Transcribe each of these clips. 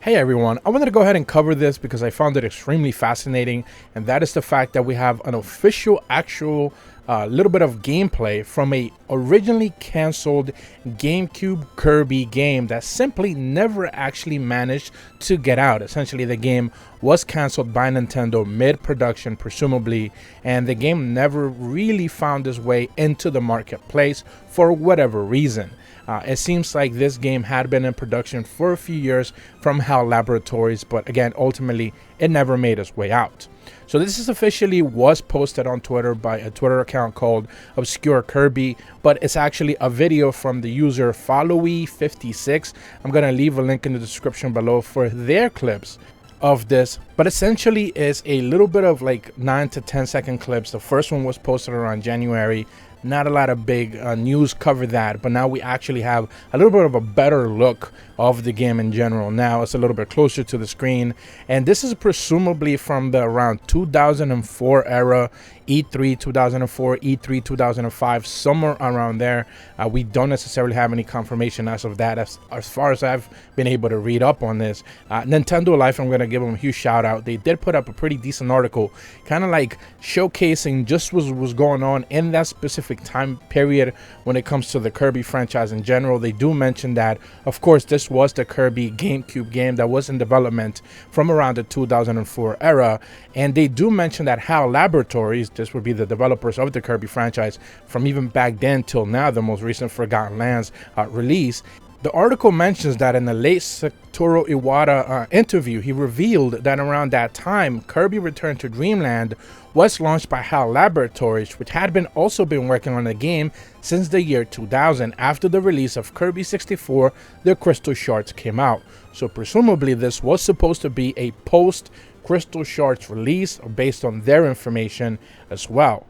Hey everyone, I wanted to go ahead and cover this because I found it extremely fascinating, and that is the fact that we have an official, actual little bit of gameplay from a originally canceled GameCube Kirby game that simply never actually managed to get out. Essentially, the game was canceled by Nintendo mid-production, presumably, and the game never really found its way into the marketplace for whatever reason. It seems like this game had been in production for a few years from HAL Laboratories, but again, ultimately, it never made its way out. So this is officially was posted on Twitter by a Twitter account called Obscure Kirby, but it's actually a video from the user Followy56. I'm going to leave a link in the description below for their clips of this, but essentially is a little bit of like 9 to 10 second clips. The first one was posted around January. Not a lot of big news covered that, but now we actually have a little bit of a better look of the game in general. Now it's a little bit closer to the screen, and this is presumably from the around 2004 era, E3 2004, E3 2005, somewhere around there. We don't necessarily have any confirmation as of that, as far as I've been able to read up on this. Nintendo Life, I'm going to give them a huge shout out. They did put up a pretty decent article, kind of like showcasing just what was going on in that specific time period when it comes to the Kirby franchise in general. They do mention that, of course, this was the Kirby GameCube game that was in development from around the 2004 era, and they do mention that HAL Laboratories, this would be the developers of the Kirby franchise from even back then till now, the most recent Forgotten Lands release. The article mentions that in the late Satoru Iwata interview, he revealed that around that time, Kirby Return to Dreamland was launched by HAL Laboratories, which had also been working on the game since the year 2000. After the release of Kirby 64, the Crystal Shards came out. So presumably this was supposed to be a post Crystal Shards release based on their information as well.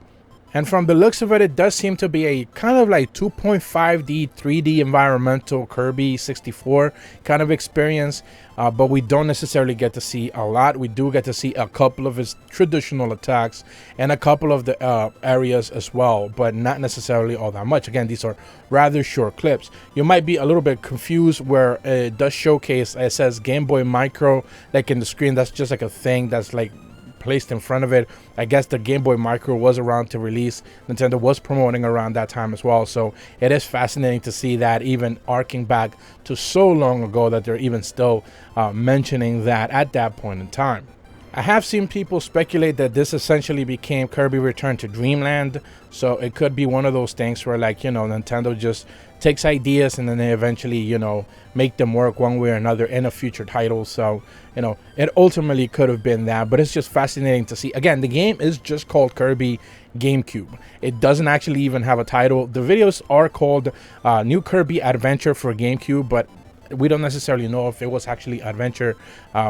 And from the looks of it, it does seem to be a kind of like 2.5D, 3D environmental Kirby 64 kind of experience, but we don't necessarily get to see a lot. We do get to see a couple of his traditional attacks and a couple of the areas as well, but not necessarily all that much. Again, these are rather short clips. You might be a little bit confused where it does showcase, it says Game Boy Micro, like in the screen. That's just like a thing that's like placed in front of it. I guess the Game Boy Micro was around to release. Nintendo was promoting around that time as well, so it is fascinating to see that, even arcing back to so long ago, that they're even still mentioning that at that point in time. I have seen people speculate that this essentially became Kirby Return to Dreamland, so it could be one of those things where, like, you know, Nintendo just takes ideas and then they eventually, you know, make them work one way or another in a future title. So, you know, it ultimately could have been that, but it's just fascinating to see. Again, the game is just called Kirby GameCube. It doesn't actually even have a title. The videos are called New Kirby Adventure for GameCube, but we don't necessarily know if it was actually Adventure.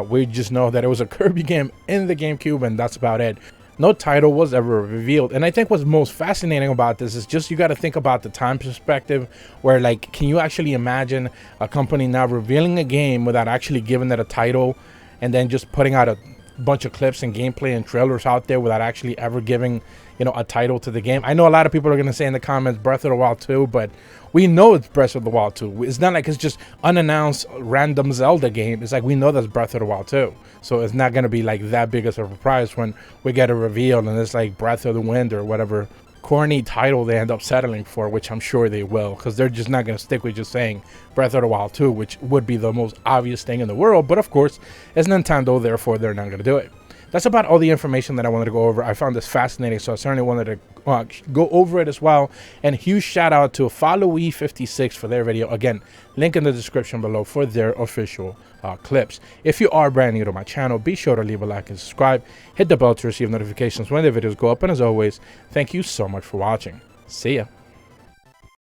We just know that it was a Kirby game in the GameCube, and that's about it. No title was ever revealed. And I think what's most fascinating about this is just you got to think about the time perspective, where, like, can you actually imagine a company now revealing a game without actually giving it a title, and then just putting out a bunch of clips and gameplay and trailers out there without actually ever giving, you know, a title to the game? I know a lot of people are going to say in the comments Breath of the Wild 2, but we know it's Breath of the Wild 2. It's not like it's just unannounced random Zelda game. It's like we know that's Breath of the Wild 2. So it's not going to be like that big of a surprise when we get a reveal and it's like Breath of the Wind or whatever corny title they end up settling for, which I'm sure they will, because they're just not going to stick with just saying Breath of the Wild 2, which would be the most obvious thing in the world. But of course, it's Nintendo, therefore they're not going to do it. That's about all the information that I wanted to go over. I found this fascinating, so I certainly wanted to go over it as well. And huge shout out to Followy56 for their video. Again, link in the description below for their official clips. If you are brand new to my channel, be sure to leave a like and subscribe. Hit the bell to receive notifications when the videos go up. And as always, thank you so much for watching. See ya.